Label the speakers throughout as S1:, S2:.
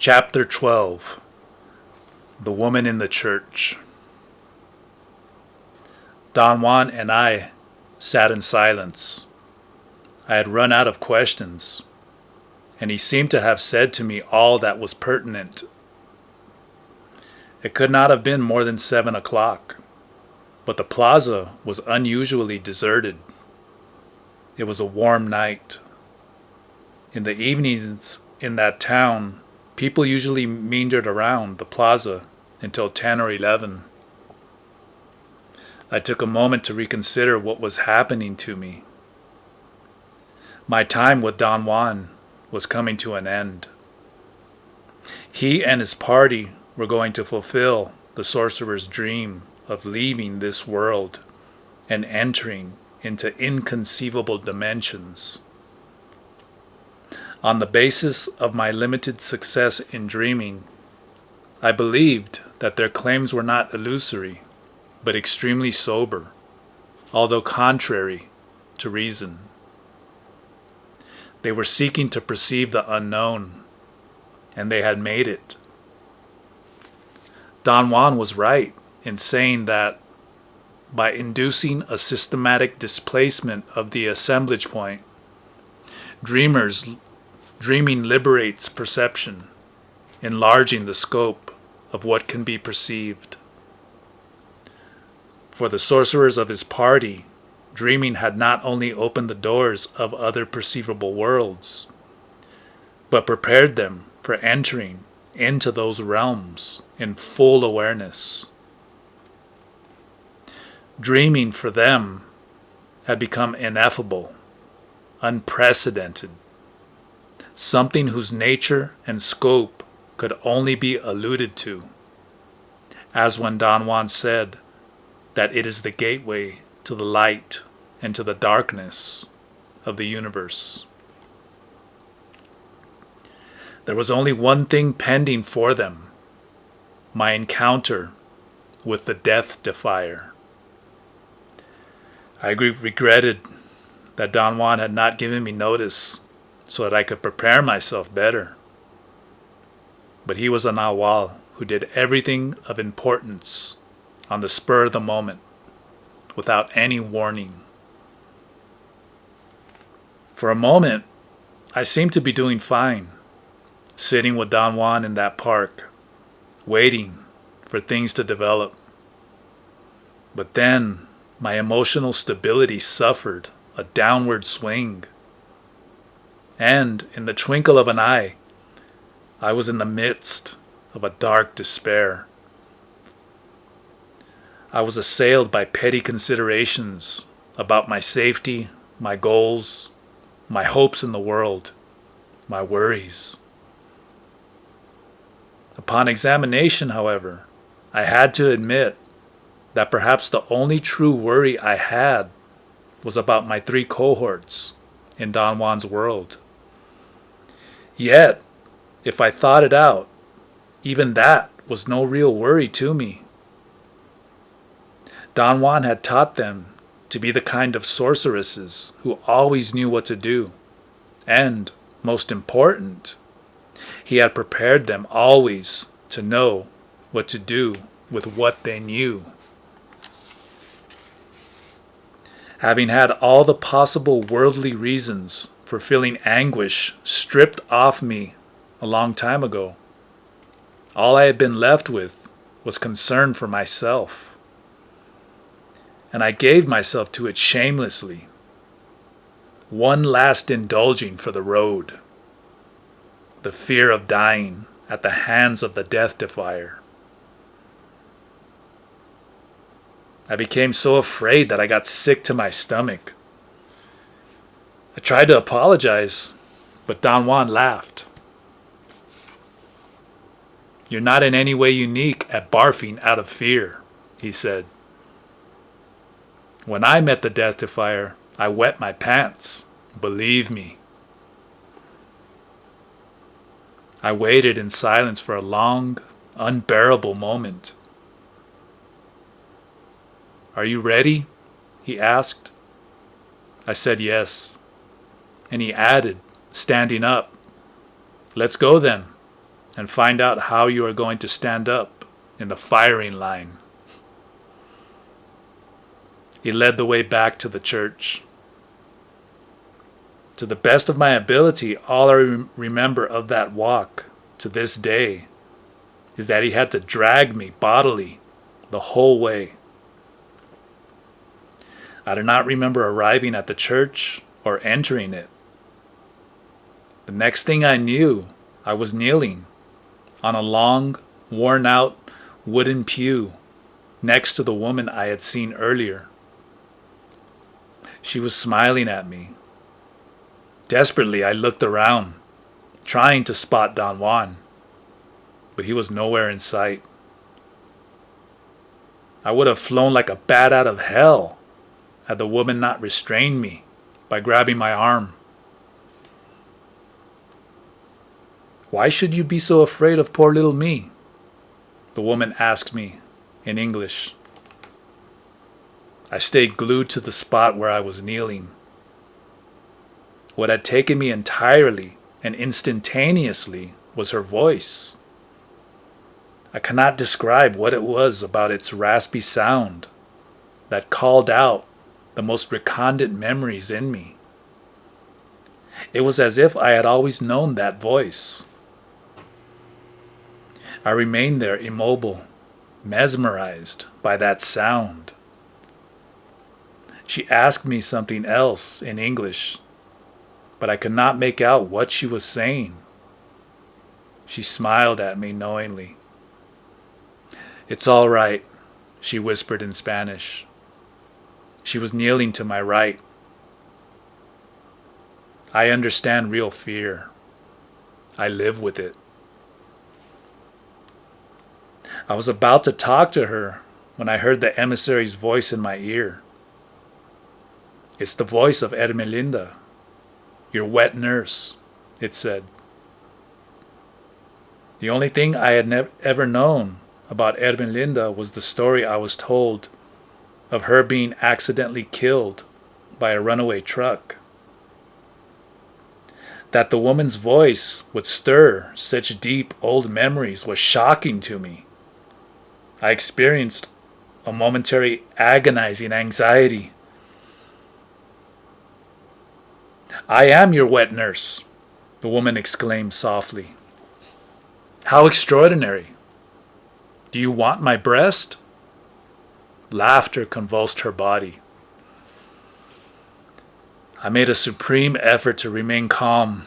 S1: Chapter 12. The Woman in the Church. Don Juan and I sat in silence. I had run out of questions, and he seemed to have said to me all that was pertinent. It could not have been more than 7 o'clock, but the plaza was unusually deserted. It was a warm night. In the evenings in that town, people usually meandered around the plaza until 10 or 11. I took a moment to reconsider what was happening to me. My time with Don Juan was coming to an end. He and his party were going to fulfill the sorcerer's dream of leaving this world and entering into inconceivable dimensions. On the basis of my limited success in dreaming, I believed that their claims were not illusory, but extremely sober, although contrary to reason. They were seeking to perceive the unknown, and they had made it. Don Juan was right in saying that by inducing a systematic displacement of the assemblage point, dreaming liberates perception, enlarging the scope of what can be perceived. For the sorcerers of his party, dreaming had not only opened the doors of other perceivable worlds, but prepared them for entering into those realms in full awareness. Dreaming for them had become ineffable, unprecedented, something whose nature and scope could only be alluded to, as when Don Juan said that it is the gateway to the light and to the darkness of the universe. There was only one thing pending for them: my encounter with the Death Defier. I regretted that Don Juan had not given me notice so that I could prepare myself better. But he was a Nahual who did everything of importance on the spur of the moment, without any warning. For a moment, I seemed to be doing fine, sitting with Don Juan in that park, waiting for things to develop. But then, my emotional stability suffered a downward swing, and in the twinkle of an eye, I was in the midst of a dark despair. I was assailed by petty considerations about my safety, my goals, my hopes in the world, my worries. Upon examination, however, I had to admit that perhaps the only true worry I had was about my 3 cohorts in Don Juan's world. Yet, if I thought it out, even that was no real worry to me. Don Juan had taught them to be the kind of sorceresses who always knew what to do, and, most important, he had prepared them always to know what to do with what they knew. Having had all the possible worldly reasons for feeling anguish stripped off me a long time ago, all I had been left with was concern for myself. And I gave myself to it shamelessly. One last indulging for the road. The fear of dying at the hands of the Death Defier. I became so afraid that I got sick to my stomach. I tried to apologize, but Don Juan laughed. "You're not in any way unique at barfing out of fear," he said. "When I met the Death Defier, I wet my pants, believe me." I waited in silence for a long, unbearable moment. "Are you ready?" he asked. I said yes, and he added, standing up, "Let's go then. and find out how you are going to stand up in the firing line. He led the way back to the church. To the best of my ability, all I remember of that walk to this day is that he had to drag me bodily the whole way. I do not remember arriving at the church or entering it. The next thing I knew, I was kneeling on a long, worn-out wooden pew next to the woman I had seen earlier. She was smiling at me. Desperately, I looked around, trying to spot Don Juan, but he was nowhere in sight. I would have flown like a bat out of hell had the woman not restrained me by grabbing my arm. "Why should you be so afraid of poor little me?" the woman asked me in English. I stayed glued to the spot where I was kneeling. What had taken me entirely and instantaneously was her voice. I cannot describe what it was about its raspy sound that called out the most recondite memories in me. It was as if I had always known that voice. I remained there immobile, mesmerized by that sound. She asked me something else in English, but I could not make out what she was saying. She smiled at me knowingly. "It's all right," she whispered in Spanish. She was kneeling to my right. I understand real fear. I live with it. I was about to talk to her when I heard the emissary's voice in my ear. "It's the voice of Ermelinda, your wet nurse," it said. The only thing I had ever known about Ermelinda was the story I was told of her being accidentally killed by a runaway truck. That the woman's voice would stir such deep old memories was shocking to me. I experienced a momentary agonizing anxiety. "I am your wet nurse," the woman exclaimed softly. "How extraordinary! Do you want my breast?" Laughter convulsed her body. I made a supreme effort to remain calm,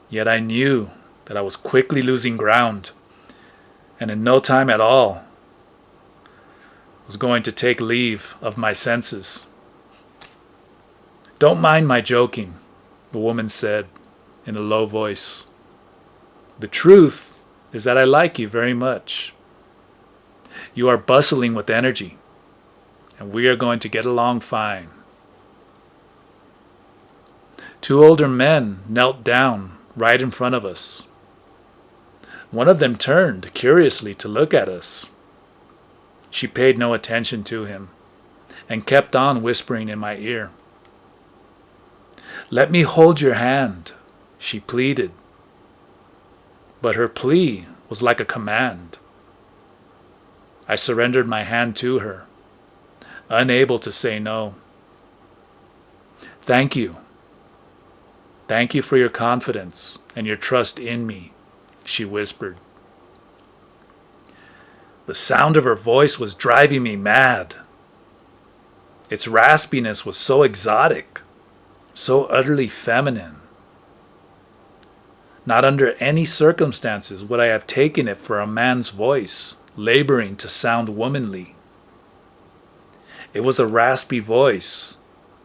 S1: yet I knew that I was quickly losing ground, and in no time at all was going to take leave of my senses. "Don't mind my joking," the woman said in a low voice. "The truth is that I like you very much. You are bustling with energy, and we are going to get along fine." Two older men knelt down right in front of us. One of them turned curiously to look at us. She paid no attention to him and kept on whispering in my ear. "Let me hold your hand," she pleaded. But her plea was like a command. I surrendered my hand to her, unable to say no. "Thank you. Thank you for your confidence and your trust in me," she whispered. The sound of her voice was driving me mad. Its raspiness was so exotic, so utterly feminine. Not under any circumstances would I have taken it for a man's voice, laboring to sound womanly. It was a raspy voice,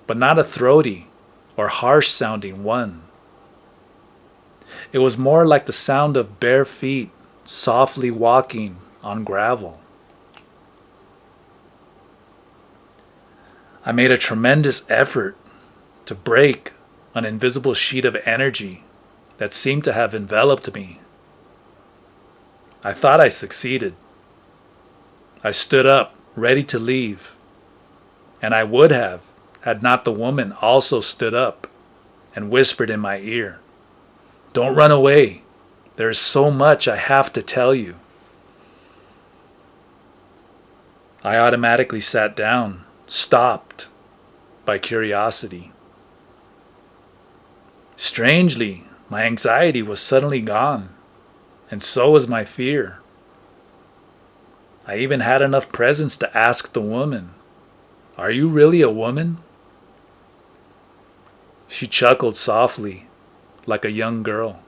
S1: but not a throaty or harsh-sounding one. It was more like the sound of bare feet softly walking on gravel. I made a tremendous effort to break an invisible sheet of energy that seemed to have enveloped me. I thought I succeeded. I stood up, ready to leave, and I would have had not the woman also stood up and whispered in my ear, "Don't run away. There is so much I have to tell you. I automatically sat down, stopped by curiosity. Strangely, my anxiety was suddenly gone, and so was my fear. I even had enough presence to ask the woman, "Are you really a woman?" She chuckled softly, like a young girl.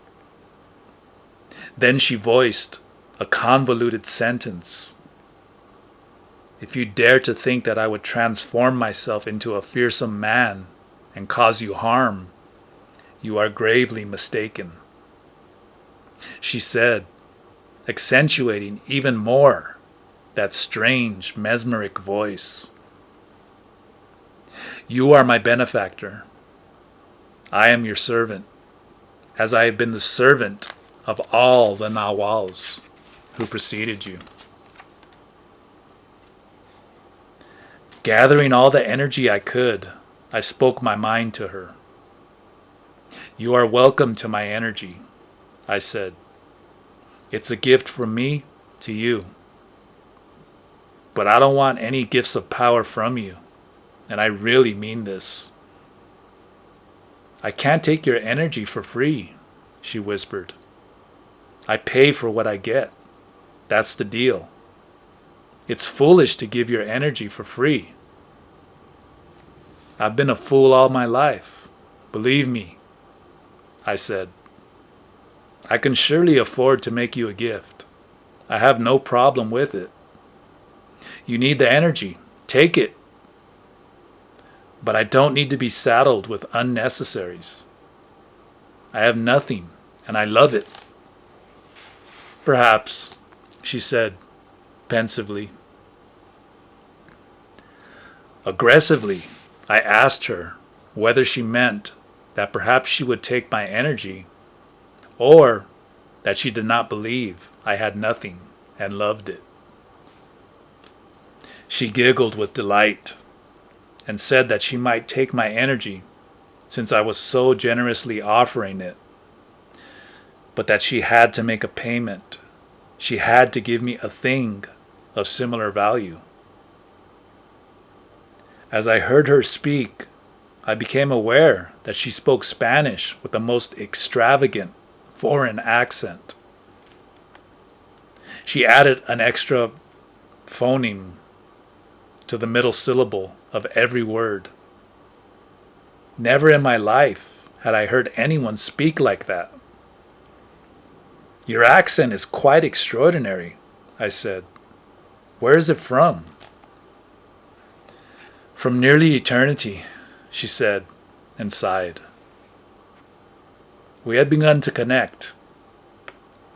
S1: Then she voiced a convoluted sentence. "If you dare to think that I would transform myself into a fearsome man and cause you harm, you are gravely mistaken," she said, accentuating even more that strange, mesmeric voice. "You are my benefactor. I am your servant, as I have been the servant of all the Nawals who preceded you." Gathering all the energy I could, I spoke my mind to her. "You are welcome to my energy," I said. "It's a gift from me to you. But I don't want any gifts of power from you, and I really mean this." "I can't take your energy for free," she whispered. "I pay for what I get. That's the deal. It's foolish to give your energy for free." "I've been a fool all my life. Believe me," I said. "I can surely afford to make you a gift. I have no problem with it. You need the energy. Take it. But I don't need to be saddled with unnecessaries. I have nothing, and I love it." "Perhaps," she said pensively. Aggressively, I asked her whether she meant that perhaps she would take my energy, or that she did not believe I had nothing and loved it. She giggled with delight and said that she might take my energy since I was so generously offering it, but that she had to make a payment. She had to give me a thing of similar value. As I heard her speak, I became aware that she spoke Spanish with the most extravagant foreign accent. She added an extra phoneme to the middle syllable of every word. Never in my life had I heard anyone speak like that. "Your accent is quite extraordinary," I said. "Where is it from?" "From nearly eternity," she said, and sighed. We had begun to connect.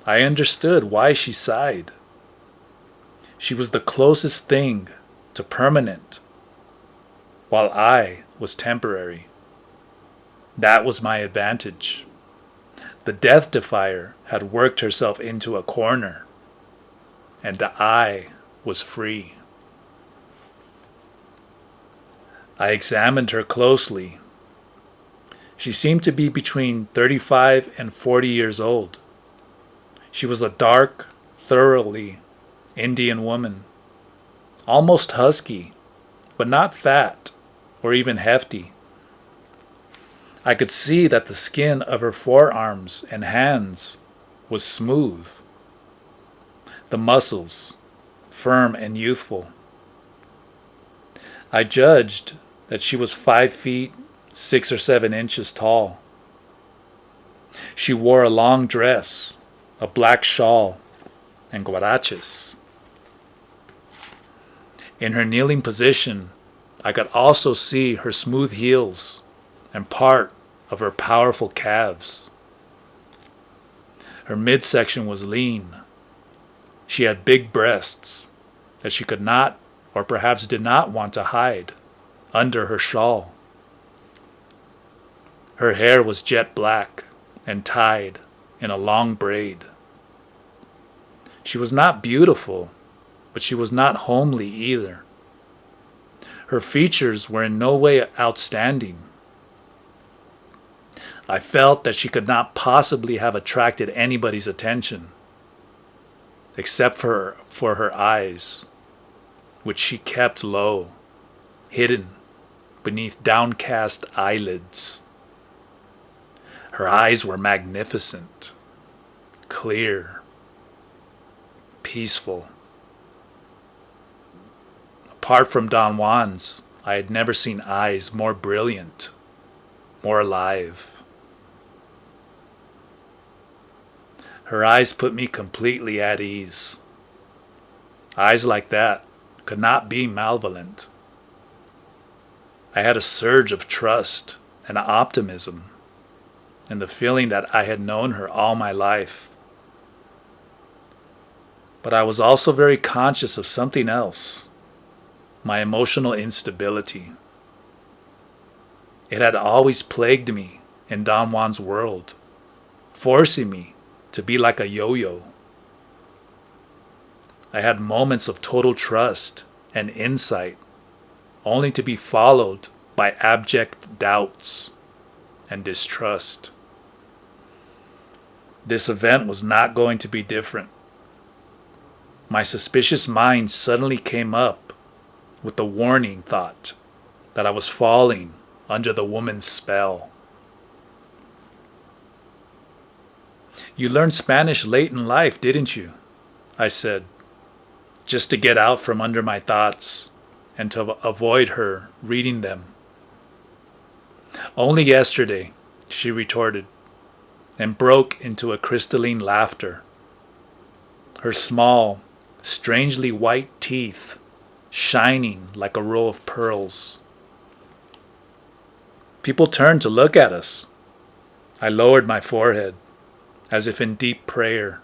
S1: I understood why she sighed. She was the closest thing to permanent, while I was temporary. That was my advantage. The Death Defier had worked herself into a corner, and I was free. I examined her closely. She seemed to be between 35 and 40 years old. She was a dark, thoroughly Indian woman, almost husky, but not fat or even hefty. I could see that the skin of her forearms and hands was smooth, the muscles firm and youthful. I judged that she was 5 feet 6 or 7 inches tall. She wore a long dress, a black shawl, and guaraches. In her kneeling position, I could also see her smooth heels and part of her powerful calves. Her midsection was lean. She had big breasts that she could not, or perhaps did not want to hide under her shawl. Her hair was jet black and tied in a long braid. She was not beautiful, but she was not homely either. Her features were in no way outstanding. I felt that she could not possibly have attracted anybody's attention, except for her eyes, which she kept low, hidden beneath downcast eyelids. Her eyes were magnificent, clear, peaceful. Apart from Don Juan's, I had never seen eyes more brilliant, more alive. Her eyes put me completely at ease. Eyes like that could not be malevolent. I had a surge of trust and optimism, and the feeling that I had known her all my life. But I was also very conscious of something else, my emotional instability. It had always plagued me in Don Juan's world, forcing me to be like a yo-yo. I had moments of total trust and insight, only to be followed by abject doubts and distrust. This event was not going to be different. My suspicious mind suddenly came up with the warning thought that I was falling under the woman's spell. "You learned Spanish late in life, didn't you?" I said, just to get out from under my thoughts and to avoid her reading them. "Only yesterday," she retorted, and broke into a crystalline laughter. Her small, strangely white teeth shining like a row of pearls. People turned to look at us. I lowered my forehead, as if in deep prayer.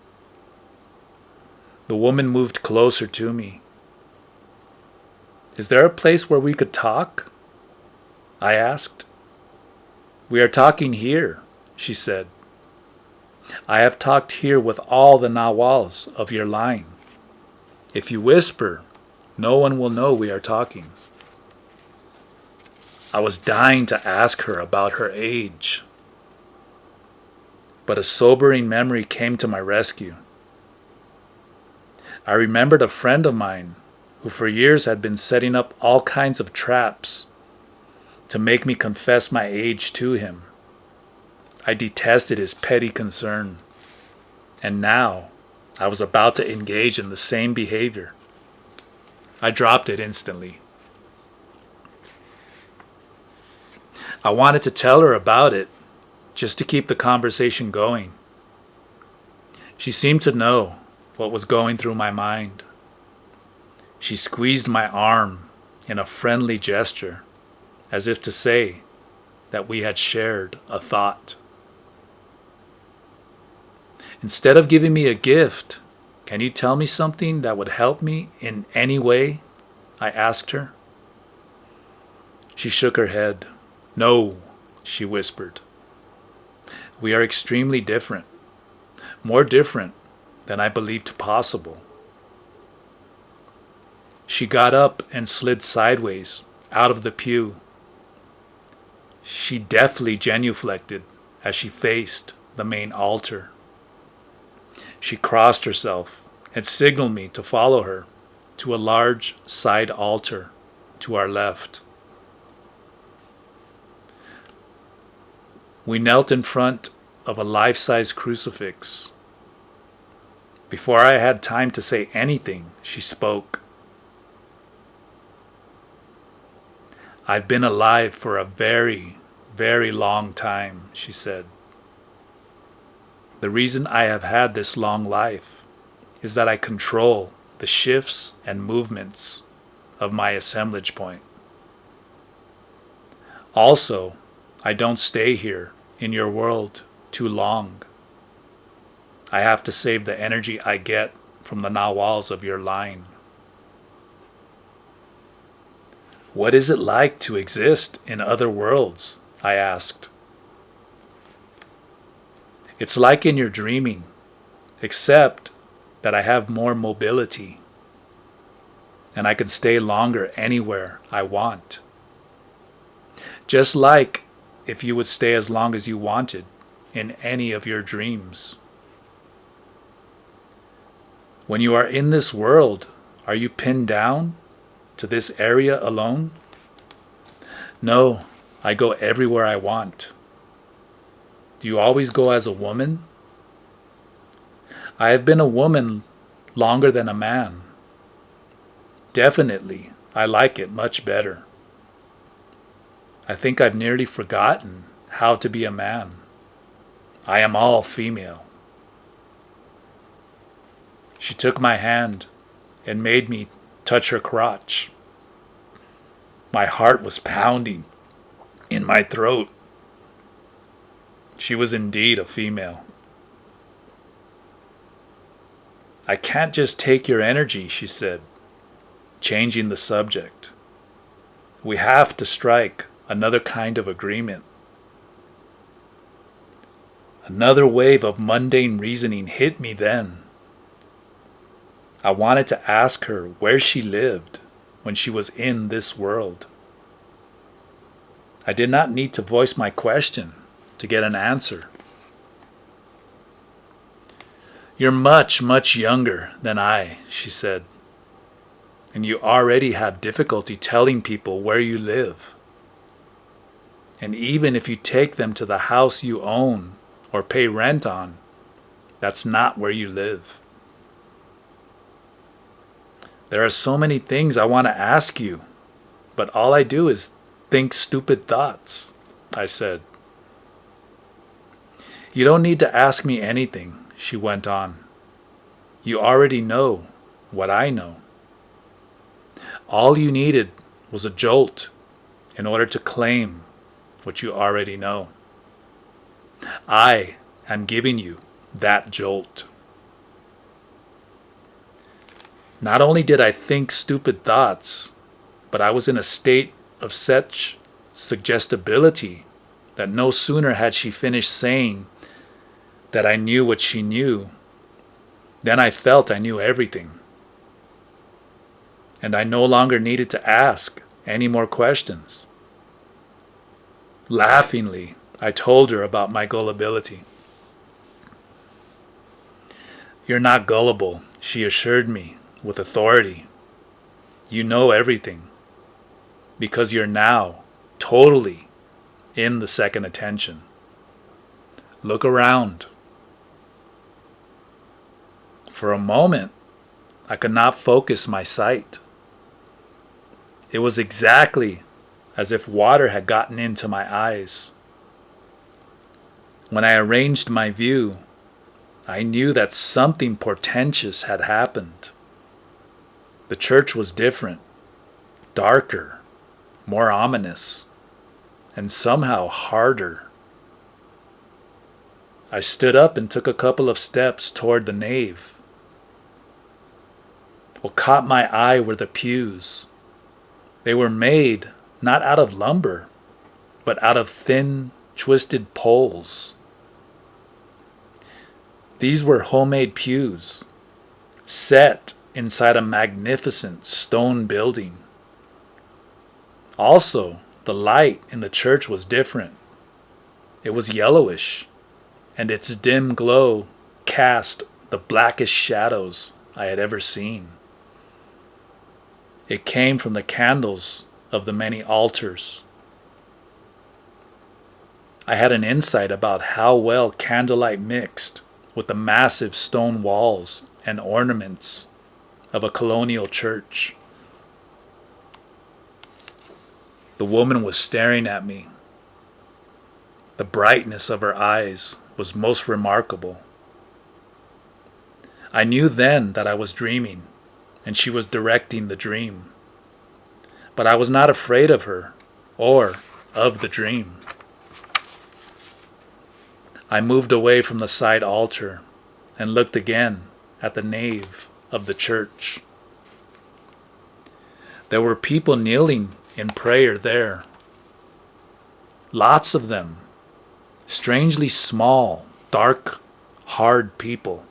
S1: The woman moved closer to me. "Is there a place where we could talk?" I asked. "We are talking here," she said. "I have talked here with all the Nahuals of your line. If you whisper, no one will know we are talking." I was dying to ask her about her age, but a sobering memory came to my rescue. I remembered a friend of mine who for years had been setting up all kinds of traps to make me confess my age to him. I detested his petty concern, and now I was about to engage in the same behavior. I dropped it instantly. I wanted to tell her about it, just to keep the conversation going. She seemed to know what was going through my mind. She squeezed my arm in a friendly gesture, as if to say that we had shared a thought. "Instead of giving me a gift, can you tell me something that would help me in any way?" I asked her. She shook her head. "No," she whispered. "We are extremely different, more different than I believed possible." She got up and slid sideways out of the pew. She deftly genuflected as she faced the main altar. She crossed herself and signaled me to follow her to a large side altar to our left. We knelt in front of a life-size crucifix. Before I had time to say anything, she spoke. "I've been alive for a very, very long time," she said. "The reason I have had this long life is that I control the shifts and movements of my assemblage point. Also, I don't stay here in your world too long. I have to save the energy I get from the Nahuals of your line." "What is it like to exist in other worlds?" I asked. "It's like in your dreaming, except that I have more mobility, and I can stay longer anywhere I want. Just like if you would stay as long as you wanted in any of your dreams. When you are in this world, are you pinned down to this area alone? No, I go everywhere I want. Do you always go as a woman? I have been a woman longer than a man. Definitely, I like it much better. I think I've nearly forgotten how to be a man. I am all female. She took my hand and made me touch her crotch. My heart was pounding in my throat. She was indeed a female. I can't just take your energy, she said, changing the subject. We have to strike another kind of agreement. Another wave of mundane reasoning hit me then. I wanted to ask her where she lived when she was in this world. I did not need to voice my question to get an answer. You're much, much younger than I, she said, and you already have difficulty telling people where you live. And even if you take them to the house you own or pay rent on, that's not where you live. There are so many things I want to ask you, but all I do is think stupid thoughts, I said. You don't need to ask me anything, she went on. You already know what I know. All you needed was a jolt in order to claim what you already know. I am giving you that jolt. Not only did I think stupid thoughts, but I was in a state of such suggestibility that no sooner had she finished saying that I knew what she knew, then I felt I knew everything. And I no longer needed to ask any more questions. Laughingly, I told her about my gullibility. You're not gullible, she assured me with authority. You know everything, because you're now totally in the second attention. Look around. For a moment, I could not focus my sight. It was exactly as if water had gotten into my eyes. When I arranged my view, I knew that something portentous had happened. The church was different, darker, more ominous, and somehow harder. I stood up and took a couple of steps toward the nave. What caught my eye were the pews. They were made not out of lumber, but out of thin, twisted poles. These were homemade pews, set inside a magnificent stone building. Also, the light in the church was different. It was yellowish, and its dim glow cast the blackest shadows I had ever seen. It came from the candles of the many altars. I had an insight about how well candlelight mixed with the massive stone walls and ornaments of a colonial church. The woman was staring at me. The brightness of her eyes was most remarkable. I knew then that I was dreaming, and she was directing the dream. But I was not afraid of her or of the dream. I moved away from the side altar and looked again at the nave of the church. There were people kneeling in prayer there. Lots of them. Strangely small, dark, hard people.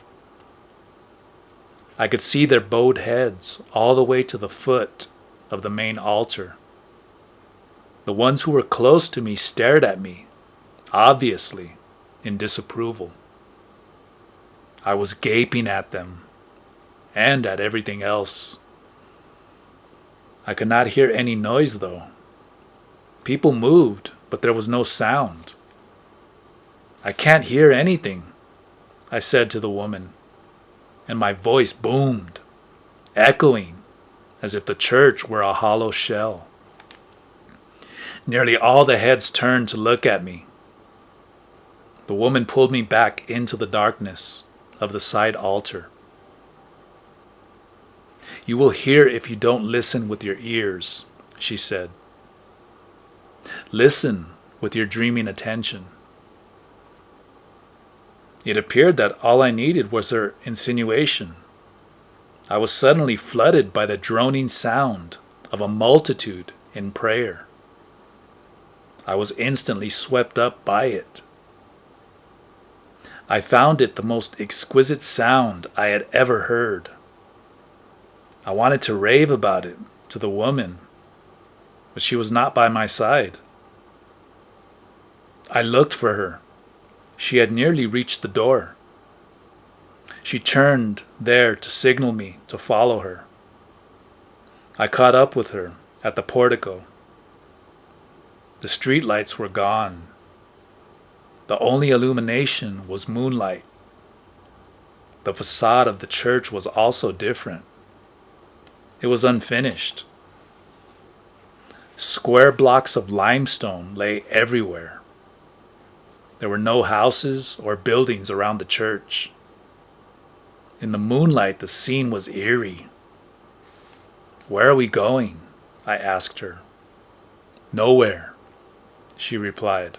S1: I could see their bowed heads all the way to the foot of the main altar. The ones who were close to me stared at me obviously in disapproval. I was gaping at them and at everything else. I could not hear any noise though. People moved, but there was no sound. I can't hear anything, I said to the woman, and my voice boomed, echoing as if the church were a hollow shell. Nearly all the heads turned to look at me. The woman pulled me back into the darkness of the side altar. "You will hear if you don't listen with your ears," she said. "Listen with your dreaming attention." It appeared that all I needed was her insinuation. I was suddenly flooded by the droning sound of a multitude in prayer. I was instantly swept up by it. I found it the most exquisite sound I had ever heard. I wanted to rave about it to the woman, but she was not by my side. I looked for her. She had nearly reached the door. She turned there to signal me to follow her. I caught up with her at the portico. The streetlights were gone. The only illumination was moonlight. The facade of the church was also different. It was unfinished. Square blocks of limestone lay everywhere. There were no houses or buildings around the church. In the moonlight, the scene was eerie. "Where are we going?" I asked her. "Nowhere," she replied.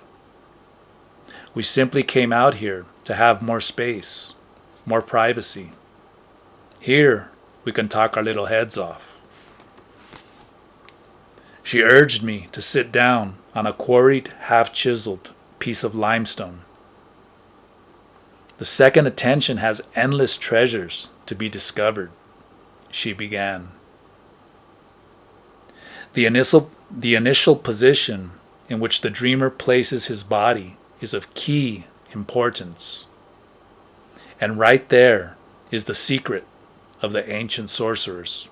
S1: "We simply came out here to have more space, more privacy. Here, we can talk our little heads off." She urged me to sit down on a quarried, half-chiseled piece of limestone. "The second attention has endless treasures to be discovered," she began. The initial position in which the dreamer places his body is of key importance. And right there is the secret of the ancient sorcerers,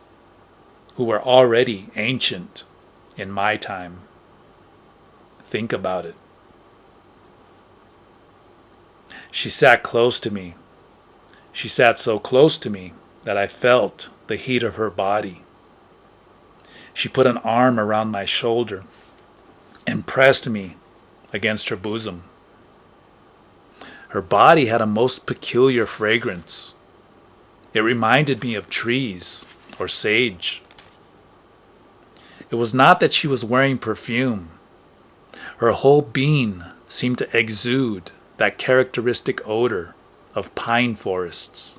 S1: who were already ancient in my time. Think about it. She sat close to me. She sat so close to me that I felt the heat of her body. She put an arm around my shoulder and pressed me against her bosom. Her body had a most peculiar fragrance. It reminded me of trees or sage. It was not that she was wearing perfume. Her whole being seemed to exude that characteristic odor of pine forests.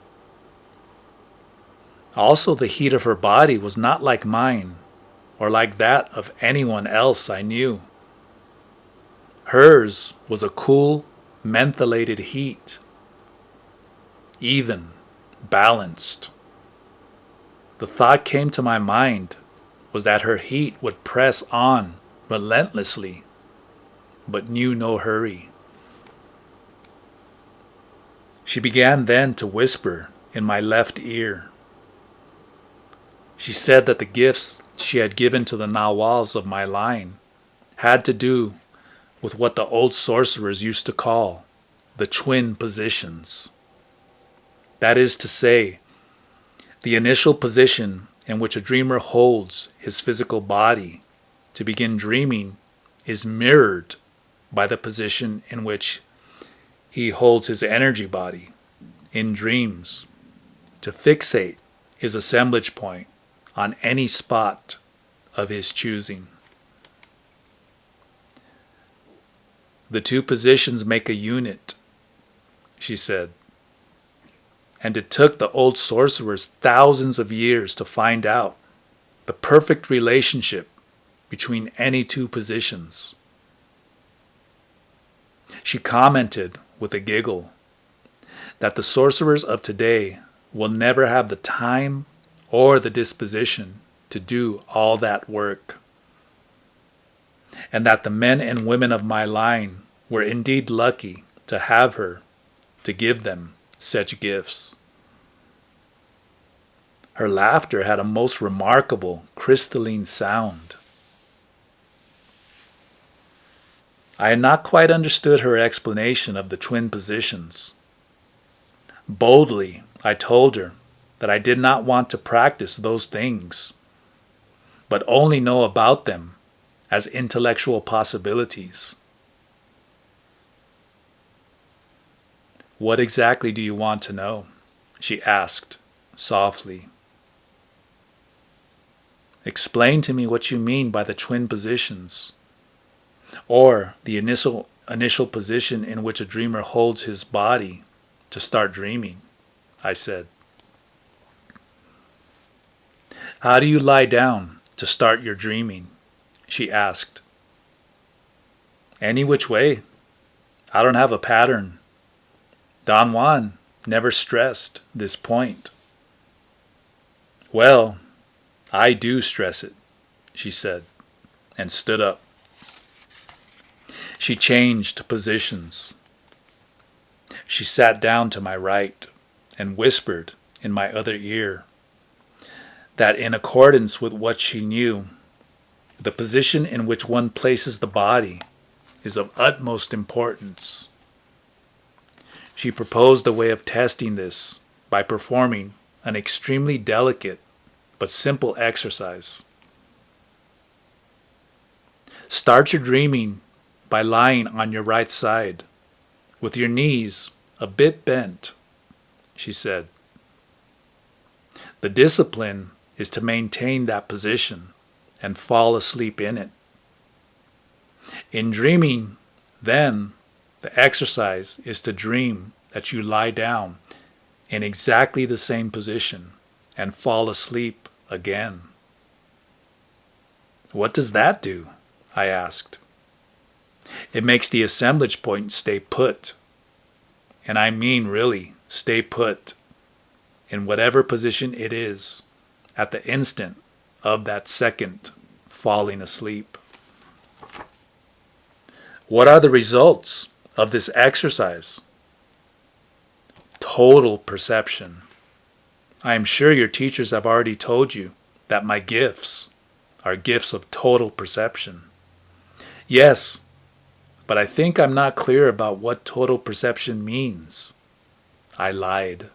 S1: Also, the heat of her body was not like mine or like that of anyone else I knew. Hers was a cool, mentholated heat, even, balanced. The thought came to my mind was that her heat would press on relentlessly, but knew no hurry. She began then to whisper in my left ear. She said that the gifts she had given to the nawals of my line had to do with what the old sorcerers used to call the twin positions. That is to say, the initial position in which a dreamer holds his physical body to begin dreaming is mirrored by the position in which he holds his energy body in dreams to fixate his assemblage point on any spot of his choosing. "The two positions make a unit," she said. And it took the old sorcerers thousands of years to find out the perfect relationship between any two positions. She commented with a giggle that the sorcerers of today will never have the time or the disposition to do all that work, and that the men and women of my line were indeed lucky to have her to give them such gifts. Her laughter had a most remarkable crystalline sound. I had not quite understood her explanation of the twin positions. Boldly, I told her that I did not want to practice those things, but only know about them as intellectual possibilities. "What exactly do you want to know?" she asked softly. "Explain to me what you mean by the twin positions, or the initial position in which a dreamer holds his body to start dreaming," I said. "How do you lie down to start your dreaming?" she asked. "Any which way. I don't have a pattern. Don Juan never stressed this point." "Well, I do stress it," she said, and stood up. She changed positions. She sat down to my right and whispered in my other ear that in accordance with what she knew, the position in which one places the body is of utmost importance. She proposed a way of testing this by performing an extremely delicate but simple exercise. "Start your dreaming by lying on your right side, with your knees a bit bent," she said. "The discipline is to maintain that position and fall asleep in it. In dreaming, then, the exercise is to dream that you lie down in exactly the same position and fall asleep again." "What does that do?" I asked. "It makes the assemblage point stay put. And I mean really stay put in whatever position it is at the instant of that second falling asleep." "What are the results of this exercise?" "Total perception. I am sure your teachers have already told you that my gifts are gifts of total perception." "Yes, but I think I'm not clear about what total perception means." I lied.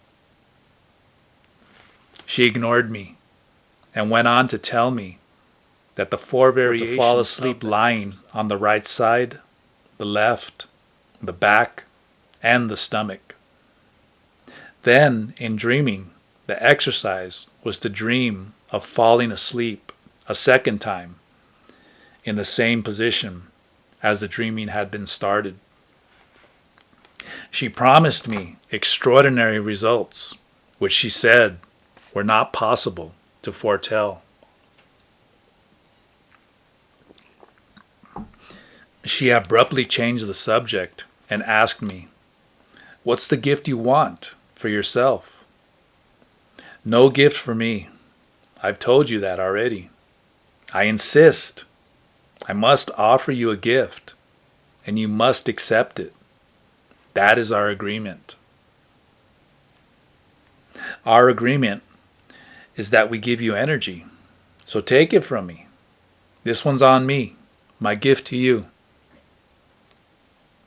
S1: She ignored me and went on to tell me that the four variations to fall asleep lying on the right side, the left, the back, and the stomach. Then, in dreaming, the exercise was to dream of falling asleep a second time in the same position as the dreaming had been started. She promised me extraordinary results, which she said were not possible to foretell. She abruptly changed the subject and asked me, "What's the gift you want for yourself?" "No gift for me. I've told you that already. I insist. I must offer you a gift, and you must accept it. That is our agreement." "Our agreement is that we give you energy, so take it from me. This one's on me, my gift to you."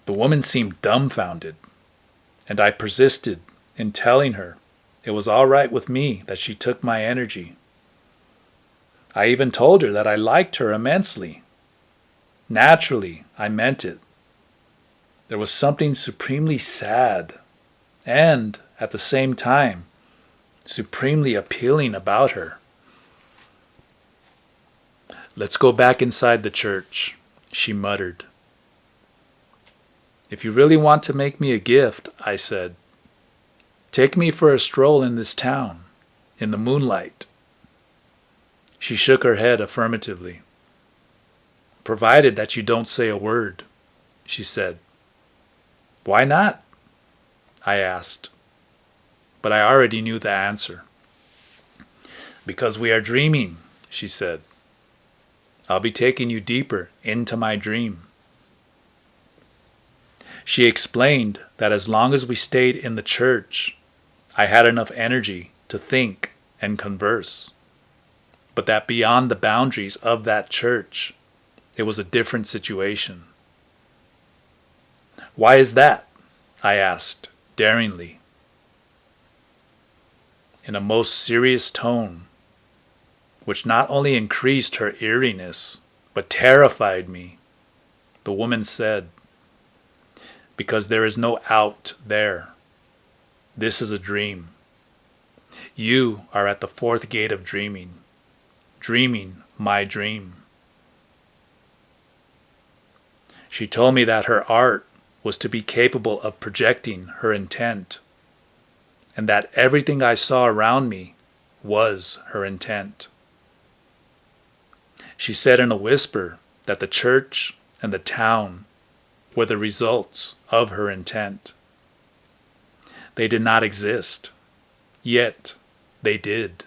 S1: The woman seemed dumbfounded, and I persisted in telling her it was all right with me that she took my energy. I even told her that I liked her immensely. Naturally, I meant it. There was something supremely sad and, at the same time, supremely appealing about her. "Let's go back inside the church," she muttered. "If you really want to make me a gift," I said, "take me for a stroll in this town, in the moonlight." She shook her head affirmatively. "Provided that you don't say a word," she said. "Why not?" I asked, but I already knew the answer. "Because we are dreaming," she said. "I'll be taking you deeper into my dream." She explained that as long as we stayed in the church, I had enough energy to think and converse, but that beyond the boundaries of that church, it was a different situation. "Why is that?" I asked, daringly. In a most serious tone, which not only increased her eeriness, but terrified me, the woman said, "Because there is no out there. This is a dream. You are at the fourth gate of dreaming my dream." She told me that her art was to be capable of projecting her intent, and that everything I saw around me was her intent. She said in a whisper that the church and the town were the results of her intent. They did not exist, yet they did.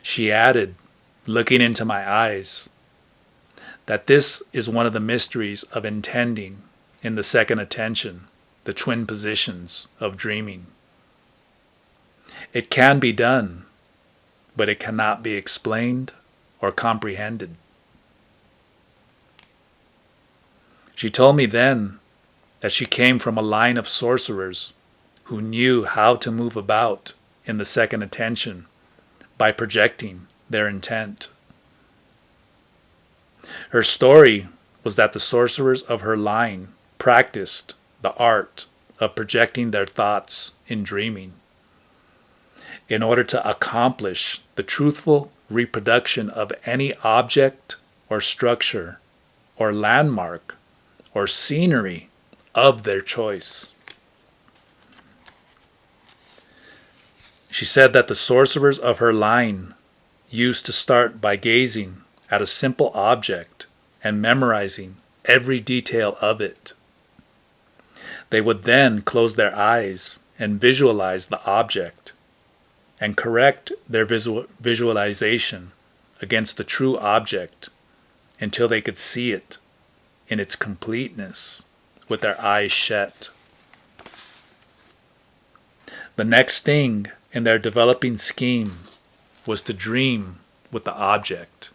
S1: She added, looking into my eyes, that this is one of the mysteries of intending in the second attention, the twin positions of dreaming. It can be done, but it cannot be explained or comprehended. She told me then that she came from a line of sorcerers who knew how to move about in the second attention by projecting their intent. Her story was that the sorcerers of her line practiced the art of projecting their thoughts in dreaming in order to accomplish the truthful reproduction of any object or structure or landmark or scenery of their choice. She said that the sorcerers of her line used to start by gazing at a simple object and memorizing every detail of it. They would then close their eyes and visualize the object and correct their visualization against the true object until they could see it in its completeness with their eyes shut. The next thing in their developing scheme was to dream with the object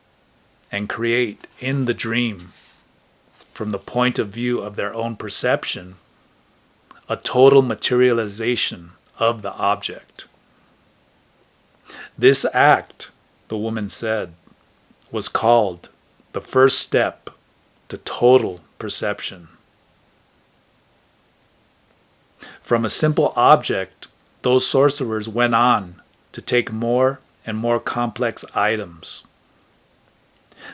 S1: and create in the dream, from the point of view of their own perception, a total materialization of the object. This act, the woman said, was called the first step to total perception. From a simple object, those sorcerers went on to take more and more complex items.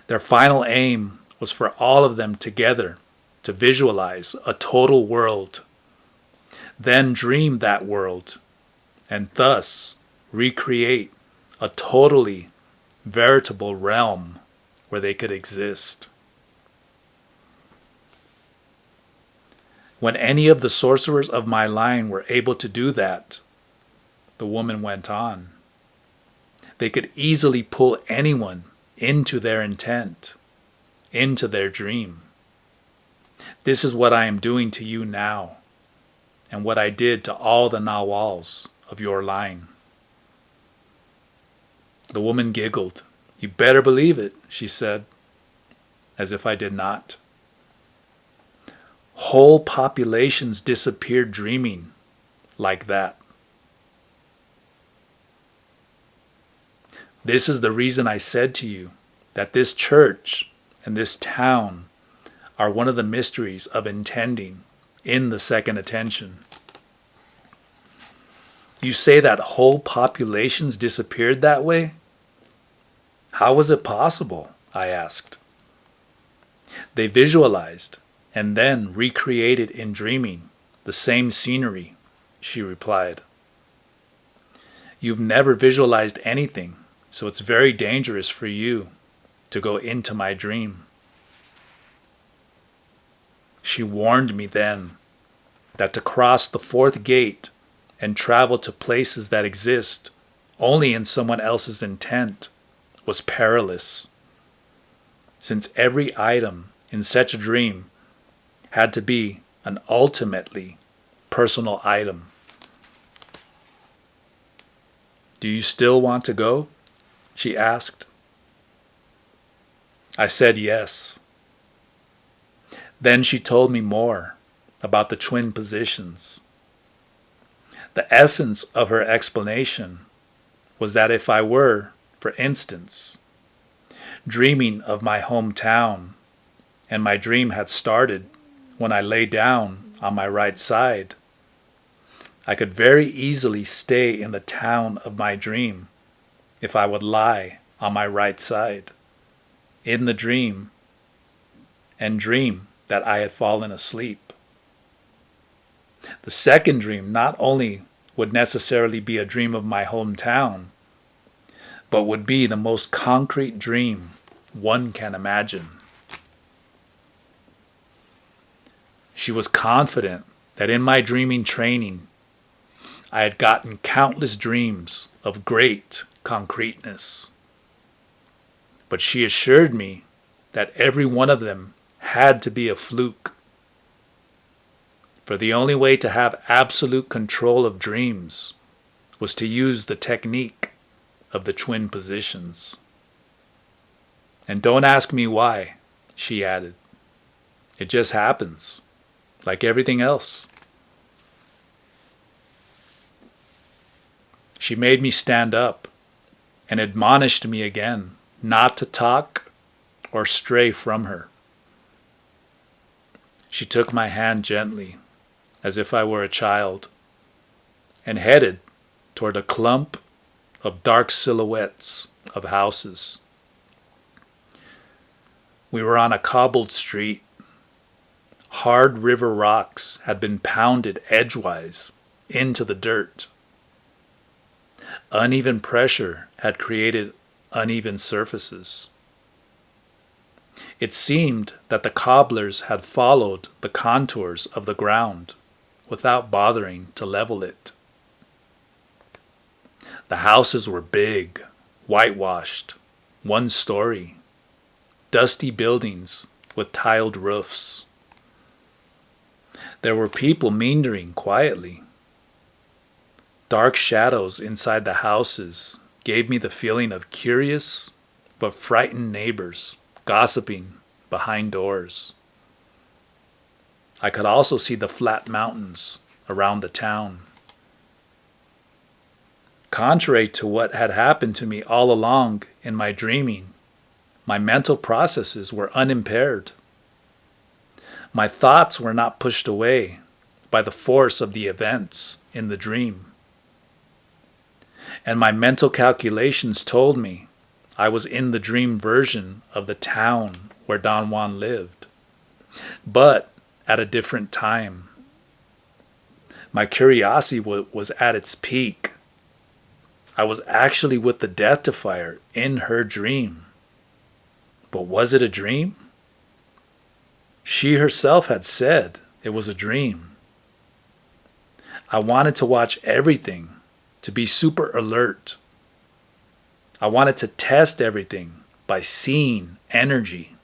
S1: Their final aim was for all of them together to visualize a total world, then dream that world, and thus recreate a totally veritable realm where they could exist. When any of the sorcerers of my line were able to do that, the woman went on, they could easily pull anyone into their intent, into their dream. This is what I am doing to you now, and what I did to all the Nawals of your line. The woman giggled. "You better believe it," she said, as if I did not. Whole populations disappeared dreaming like that. This is the reason I said to you that this church and this town are one of the mysteries of intending in the second attention. You say that whole populations disappeared that way? How was it possible? I asked. They visualized and then recreated in dreaming the same scenery, she replied. You've never visualized anything, so it's very dangerous for you to go into my dream. She warned me then that to cross the fourth gate and travel to places that exist only in someone else's intent was perilous, since every item in such a dream had to be an ultimately personal item. "Do you still want to go?" she asked. I said yes. Then she told me more about the twin positions. The essence of her explanation was that if I were, for instance, dreaming of my hometown, and my dream had started when I lay down on my right side, I could very easily stay in the town of my dream if I would lie on my right side in the dream and dream that I had fallen asleep. The second dream not only would necessarily be a dream of my hometown, but would be the most concrete dream one can imagine. She was confident that in my dreaming training, I had gotten countless dreams of great concreteness. But she assured me that every one of them had to be a fluke. For the only way to have absolute control of dreams was to use the technique of the twin positions. "And don't ask me why," she added. "It just happens, like everything else." She made me stand up and admonished me again not to talk or stray from her. She took my hand gently, as if I were a child, and headed toward a clump of dark silhouettes of houses. We were on a cobbled street. Hard river rocks had been pounded edgewise into the dirt. Uneven pressure had created uneven surfaces. It seemed that the cobblers had followed the contours of the ground without bothering to level it. The houses were big, whitewashed, one-story, dusty buildings with tiled roofs. There were people meandering quietly. Dark shadows inside the houses gave me the feeling of curious but frightened neighbors gossiping behind doors. I could also see the flat mountains around the town. Contrary to what had happened to me all along in my dreaming, my mental processes were unimpaired. My thoughts were not pushed away by the force of the events in the dream. And my mental calculations told me I was in the dream version of the town where Don Juan lived, but at a different time. My curiosity was at its peak. I was actually with the Death Defier in her dream. But was it a dream? She herself had said it was a dream. I wanted to watch everything, to be super alert. I wanted to test everything by seeing energy.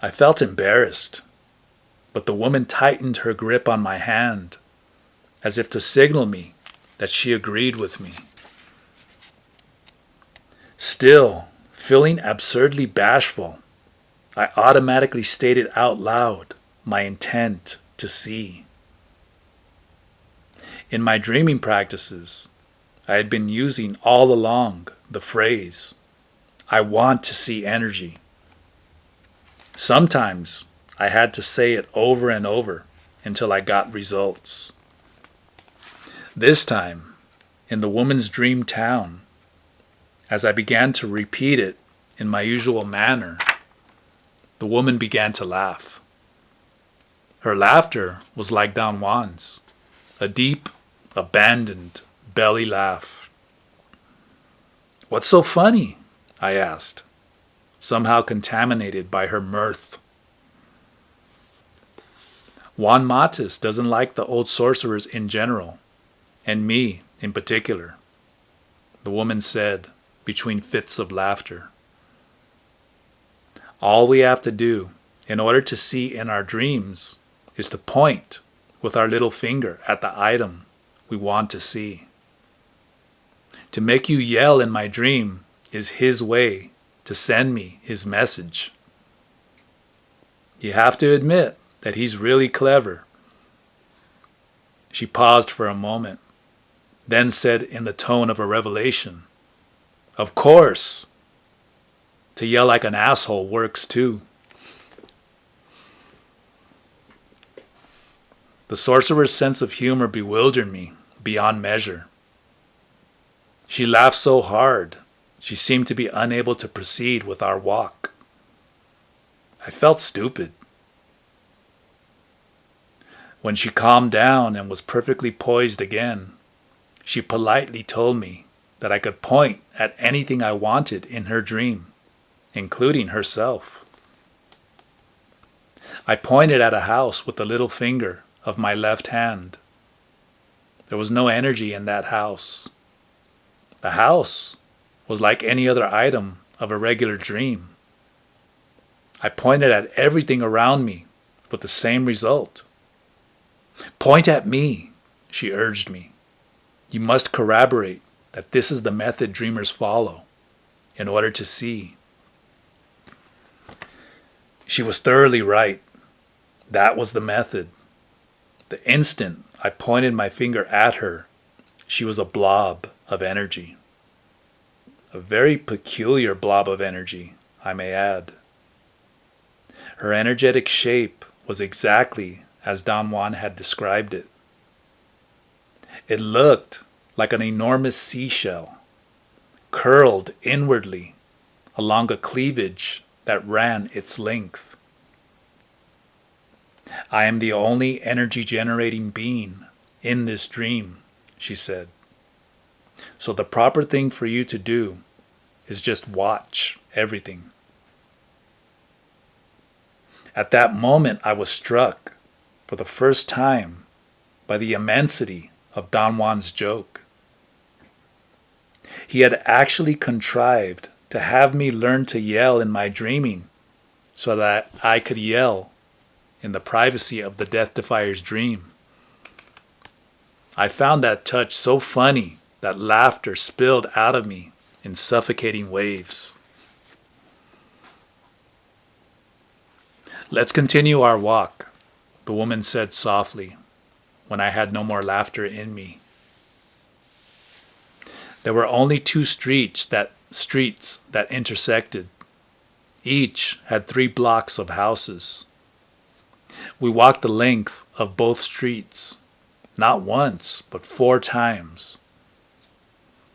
S1: I felt embarrassed, but the woman tightened her grip on my hand, as if to signal me that she agreed with me. Still, feeling absurdly bashful, I automatically stated out loud my intent to see. In my dreaming practices, I had been using all along the phrase, "I want to see energy." Sometimes I had to say it over and over until I got results. This time, in the woman's dream town, as I began to repeat it in my usual manner, the woman began to laugh. Her laughter was like Don Juan's, a deep, abandoned belly laugh. "What's so funny?" I asked, somehow contaminated by her mirth. "Juan Matus doesn't like the old sorcerers in general, and me in particular," the woman said between fits of laughter. "All we have to do in order to see in our dreams is to point with our little finger at the item we want to see. To make you yell in my dream is his way to send me his message. You have to admit that he's really clever. She paused for a moment, then said in the tone of a revelation, "Of course. To yell like an asshole works too." The sorcerer's sense of humor bewildered me beyond measure. She laughed so hard, she seemed to be unable to proceed with our walk. I felt stupid. When she calmed down and was perfectly poised again, she politely told me that I could point at anything I wanted in her dream, including herself. I pointed at a house with the little finger of my left hand. There was no energy in that house. The house was like any other item of a regular dream. I pointed at everything around me with the same result. "Point at me," she urged me. "You must corroborate that this is the method dreamers follow in order to see." She was thoroughly right. That was the method. The instant I pointed my finger at her, she was a blob of energy. A very peculiar blob of energy, I may add. Her energetic shape was exactly as Don Juan had described it. It looked like an enormous seashell, curled inwardly along a cleavage that ran its length. "I am the only energy-generating being in this dream," she said. "So the proper thing for you to do is just watch everything." At that moment, I was struck for the first time by the immensity of Don Juan's joke. He had actually contrived to have me learn to yell in my dreaming so that I could yell in the privacy of the Death Defier's dream. I found that touch so funny that laughter spilled out of me in suffocating waves. "Let's continue our walk," the woman said softly, when I had no more laughter in me. There were only two streets that intersected. Each had 3 blocks of houses. We walked the length of both streets, not once, but 4 times.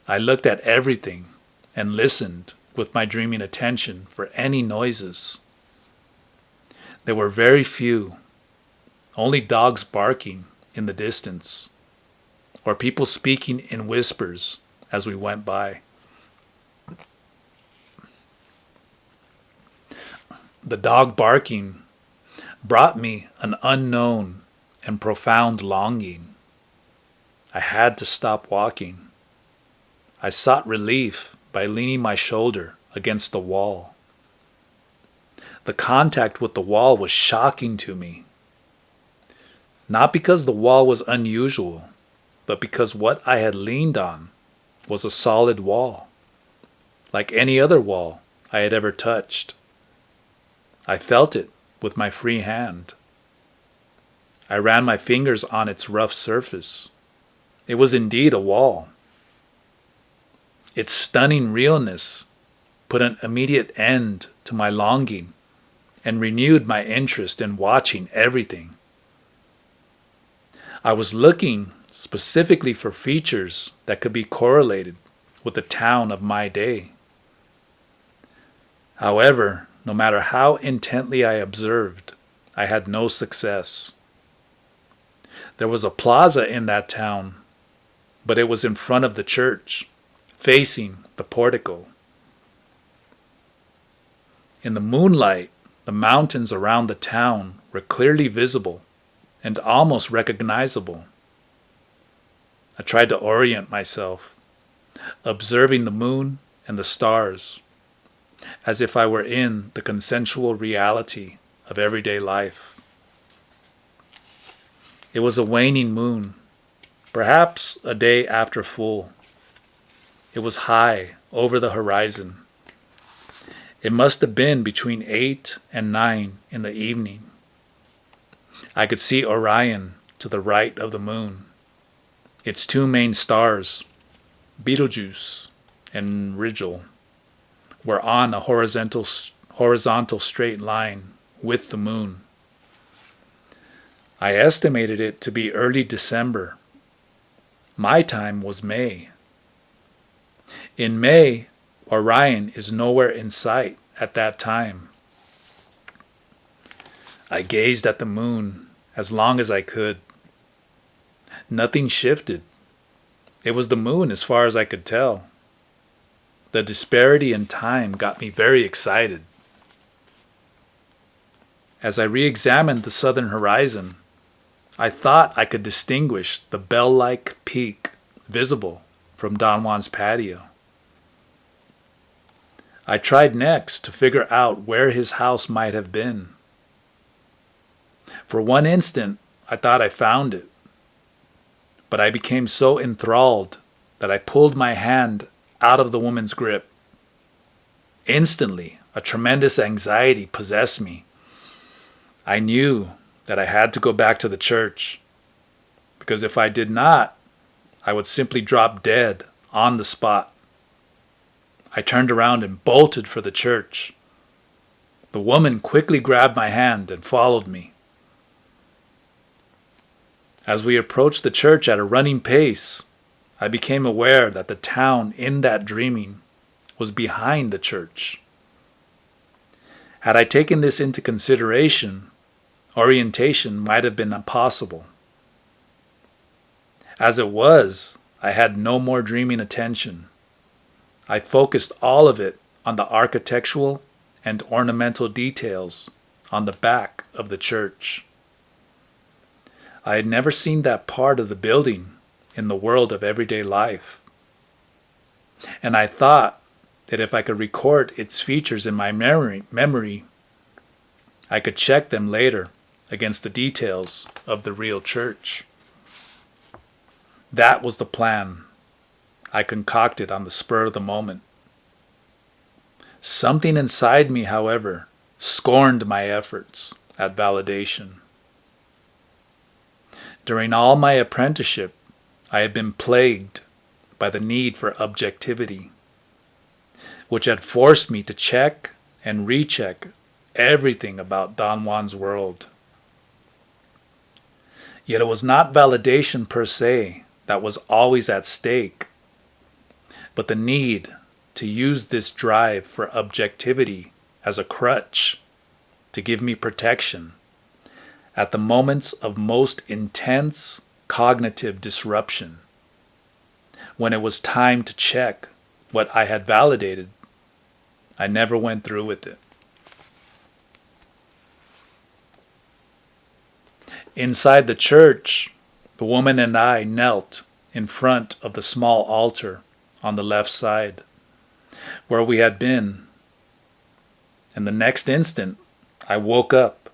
S1: I looked at everything and listened with my dreaming attention for any noises. There were very few, only dogs barking in the distance, or people speaking in whispers as we went by. The dog barking brought me an unknown and profound longing. I had to stop walking. I sought relief by leaning my shoulder against the wall. The contact with the wall was shocking to me. Not because the wall was unusual, but because what I had leaned on was a solid wall, like any other wall I had ever touched. I felt it with my free hand. I ran my fingers on its rough surface. It was indeed a wall. Its stunning realness put an immediate end to my longing and renewed my interest in watching everything. I was looking specifically for features that could be correlated with the town of my day. However, no matter how intently I observed, I had no success. There was a plaza in that town, but it was in front of the church, facing the portico. In the moonlight, the mountains around the town were clearly visible and almost recognizable. I tried to orient myself, observing the moon and the stars, as if I were in the consensual reality of everyday life. It was a waning moon, perhaps a day after full. It was high over the horizon. It must have been between 8 and 9 in the evening. I could see Orion to the right of the moon. Its two main stars, Betelgeuse and Rigel, were on a horizontal straight line with the moon. I estimated it to be early December. My time was May. In May, Orion is nowhere in sight at that time. I gazed at the moon as long as I could. Nothing shifted. It was the moon as far as I could tell. The disparity in time got me very excited. As I re-examined the southern horizon, I thought I could distinguish the bell-like peak visible from Don Juan's patio. I tried next to figure out where his house might have been. For one instant, I thought I found it. But I became so enthralled that I pulled my hand out of the woman's grip. Instantly, a tremendous anxiety possessed me. I knew that I had to go back to the church, because if I did not, I would simply drop dead on the spot. I turned around and bolted for the church. The woman quickly grabbed my hand and followed me. As we approached the church at a running pace, I became aware that the town in that dreaming was behind the church. Had I taken this into consideration, orientation might have been impossible. As it was, I had no more dreaming attention. I focused all of it on the architectural and ornamental details on the back of the church. I had never seen that part of the building in the world of everyday life. And I thought that if I could record its features in my memory, I could check them later against the details of the real church. That was the plan I concocted on the spur of the moment. Something inside me, however, scorned my efforts at validation. During all my apprenticeship, I had been plagued by the need for objectivity, which had forced me to check and recheck everything about Don Juan's world. Yet it was not validation per se that was always at stake, but the need to use this drive for objectivity as a crutch to give me protection at the moments of most intense cognitive disruption, when it was time to check what I had validated. I never went through with it. Inside the church, the woman and I knelt in front of the small altar on the left side, where we had been. And the next instant, I woke up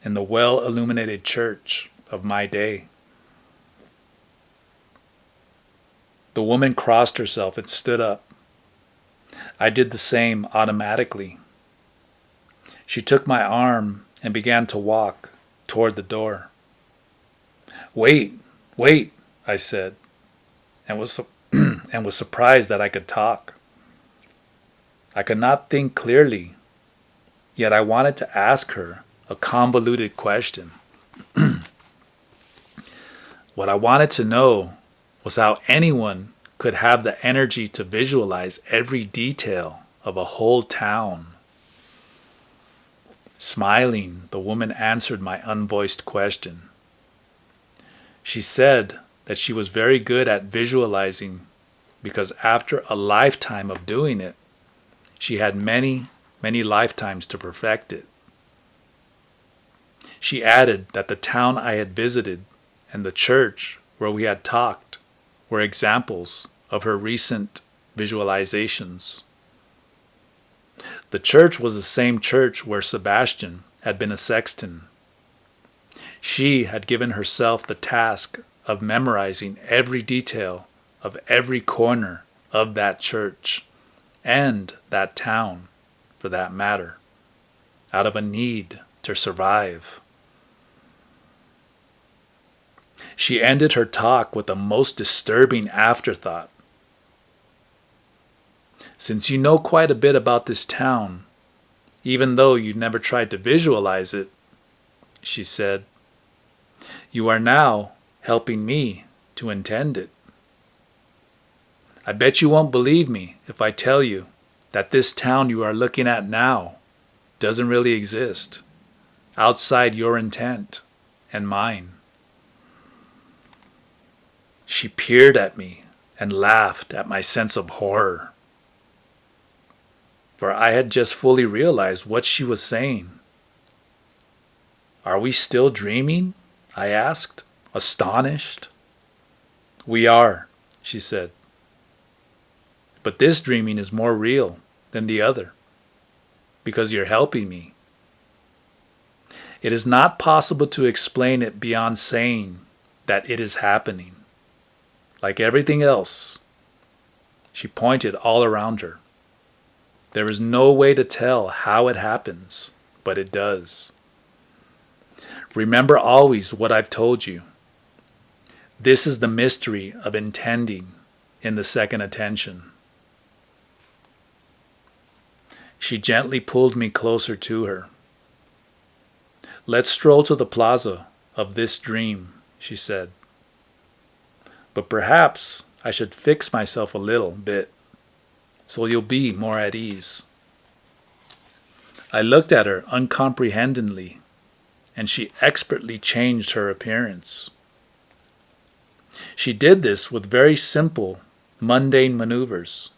S1: in the well-illuminated church of my day. The woman crossed herself and stood up. I did the same automatically. She took my arm and began to walk toward the door. Wait, I said, and was surprised that I could talk. I could not think clearly, yet I wanted to ask her a convoluted question. What I wanted to know was how anyone could have the energy to visualize every detail of a whole town. Smiling, the woman answered my unvoiced question. She said that she was very good at visualizing because after a lifetime of doing it, she had many lifetimes to perfect it. She added that the town I had visited and the church where we had talked were examples of her recent visualizations. The church was the same church where Sebastian had been a sexton. She had given herself the task of memorizing every detail of every corner of that church and that town, for that matter, out of a need to survive. She ended her talk with a most disturbing afterthought. Since you know quite a bit about this town, even though you never tried to visualize it, she said, you are now helping me to intend it. I bet you won't believe me if I tell you that this town you are looking at now doesn't really exist outside your intent and mine. She peered at me and laughed at my sense of horror, for I had just fully realized what she was saying. Are we still dreaming? I asked, astonished. We are, she said. But this dreaming is more real than the other, because you're helping me. It is not possible to explain it beyond saying that it is happening. Like everything else, she pointed all around her. There is no way to tell how it happens, but it does. Remember always what I've told you. This is the mystery of intending in the second attention. She gently pulled me closer to her. Let's stroll to the plaza of this dream, she said. But perhaps I should fix myself a little bit, so you'll be more at ease. I looked at her uncomprehendingly, and she expertly changed her appearance. She did this with very simple, mundane maneuvers.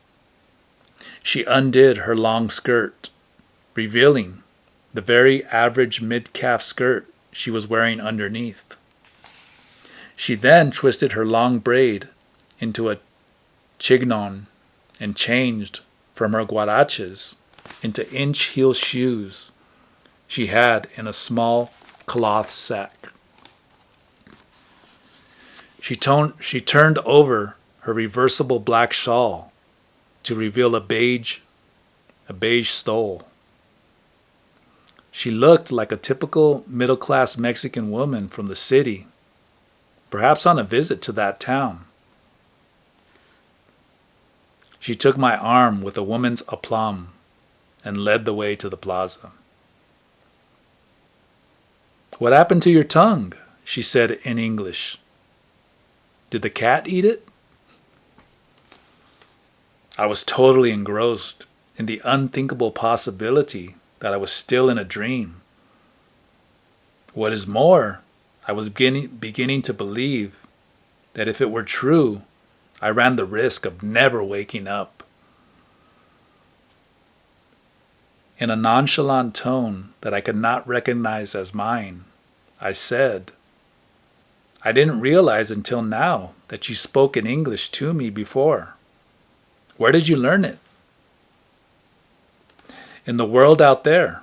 S1: She undid her long skirt, revealing the very average mid-calf skirt she was wearing underneath. She then twisted her long braid into a chignon and changed from her guaraches into inch-heel shoes she had in a small cloth sack. She turned over her reversible black shawl to reveal a beige stole. She looked like a typical middle-class Mexican woman from the city, perhaps on a visit to that town. She took my arm with a woman's aplomb and led the way to the plaza. What happened to your tongue? She said in English. Did the cat eat it? I was totally engrossed in the unthinkable possibility that I was still in a dream. What is more, I was beginning to believe that if it were true, I ran the risk of never waking up. In a nonchalant tone that I could not recognize as mine, I said, I didn't realize until now that you spoke in English to me before. Where did you learn it? In the world out there.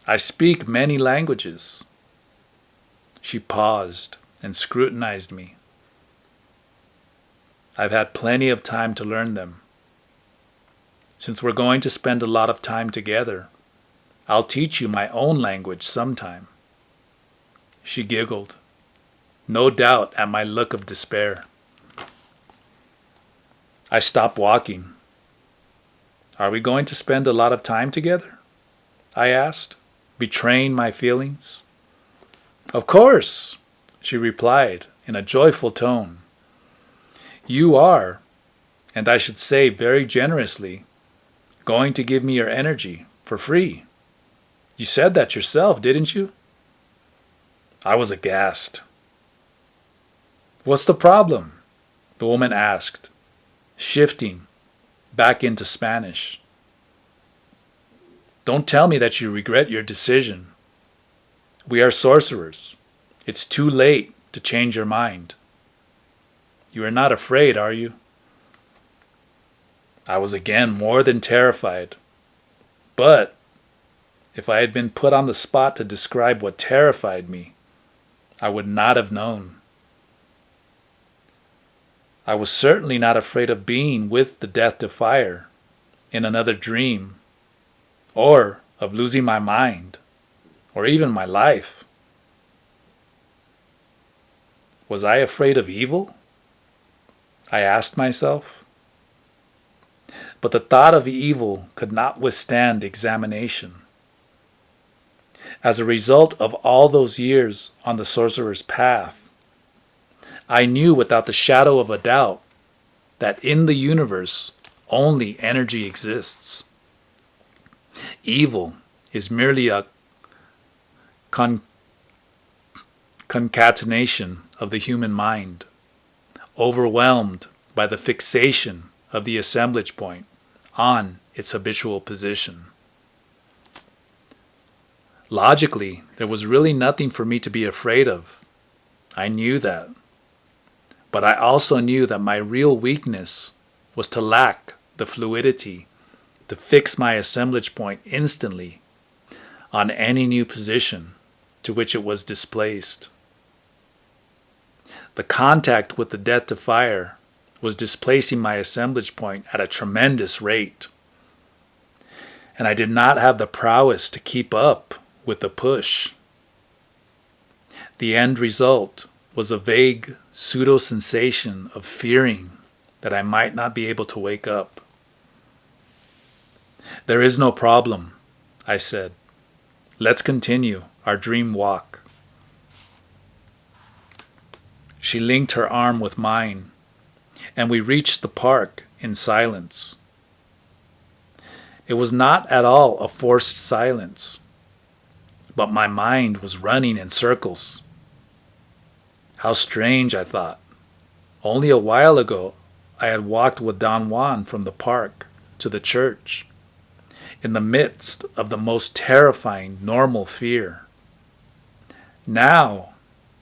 S1: I speak many languages. She paused and scrutinized me. I've had plenty of time to learn them. Since we're going to spend a lot of time together, I'll teach you my own language sometime. She giggled, no doubt at my look of despair. I stopped walking. Are we going to spend a lot of time together? I asked, betraying my feelings. Of course, she replied in a joyful tone. You are, and I should say very generously, going to give me your energy for free. You said that yourself, didn't you? I was aghast. What's the problem? The woman asked, shifting back into Spanish. Don't tell me that you regret your decision. We are sorcerers. It's too late to change your mind. You are not afraid, are you? I was again more than terrified. But If I had been put on the spot to describe what terrified me, I would not have known. I was certainly not afraid of being with the Death Defier in another dream, or of losing my mind, or even my life. Was I afraid of evil? I asked myself. But the thought of evil could not withstand examination. As a result of all those years on the sorcerer's path, I knew without the shadow of a doubt that in the universe only energy exists. Evil is merely a concatenation of the human mind, overwhelmed by the fixation of the assemblage point on its habitual position. Logically, there was really nothing for me to be afraid of. I knew that. But I also knew that my real weakness was to lack the fluidity to fix my assemblage point instantly on any new position to which it was displaced. The contact with the Death Defier was displacing my assemblage point at a tremendous rate, and I did not have the prowess to keep up with the push. The end result was a vague pseudo-sensation of fearing that I might not be able to wake up. "There is no problem," I said. "Let's continue our dream walk." She linked her arm with mine, and we reached the park in silence. It was not at all a forced silence, but my mind was running in circles. How strange, I thought. Only a while ago, I had walked with Don Juan from the park to the church, in the midst of the most terrifying normal fear. Now,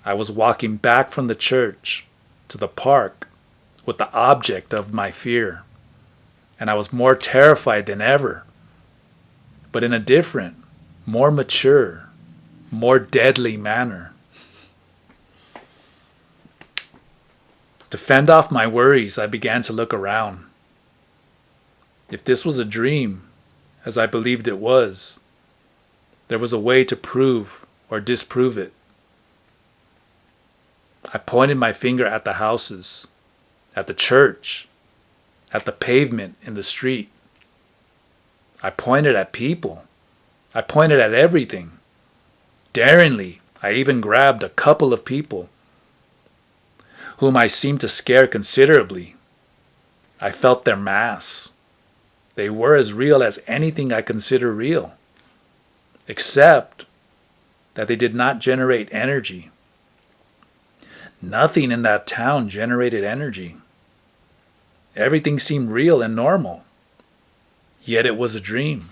S1: I was walking back from the church to the park with the object of my fear, and I was more terrified than ever, but in a different, more mature, more deadly manner. To fend off my worries, I began to look around. If this was a dream, as I believed it was, there was a way to prove or disprove it. I pointed my finger at the houses, at the church, at the pavement in the street. I pointed at people. I pointed at everything. Daringly, I even grabbed a couple of people whom I seemed to scare considerably. I felt their mass. They were as real as anything I consider real, except that they did not generate energy. Nothing in that town generated energy. Everything seemed real and normal, yet it was a dream.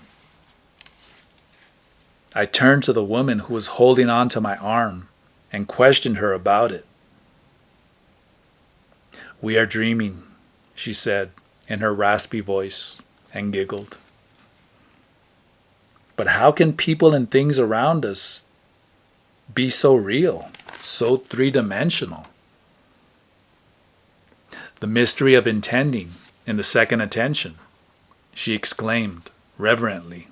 S1: I turned to the woman who was holding on to my arm and questioned her about it. "We are dreaming," she said in her raspy voice, and giggled. "But how can people and things around us be so real, so three-dimensional?" "The mystery of intending in the second attention," she exclaimed reverently.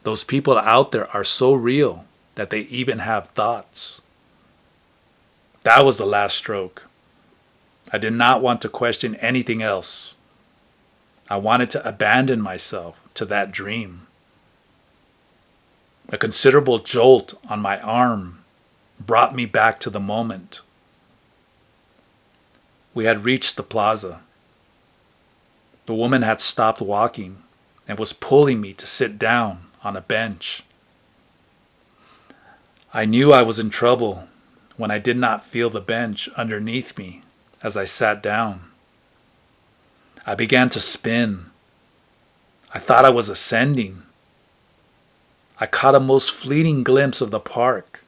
S1: "Those people out there are so real that they even have thoughts." That was the last stroke. I did not want to question anything else. I wanted to abandon myself to that dream. A considerable jolt on my arm brought me back to the moment. We had reached the plaza. The woman had stopped walking and was pulling me to sit down on a bench. I knew I was in trouble when I did not feel the bench underneath me as I sat down. I began to spin. I thought I was ascending. I caught a most fleeting glimpse of the park,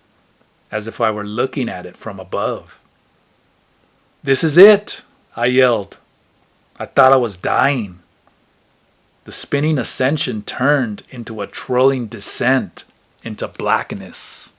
S1: as if I were looking at it from above. "This is it!" I yelled. I thought I was dying. The spinning ascension turned into a twirling descent into blackness.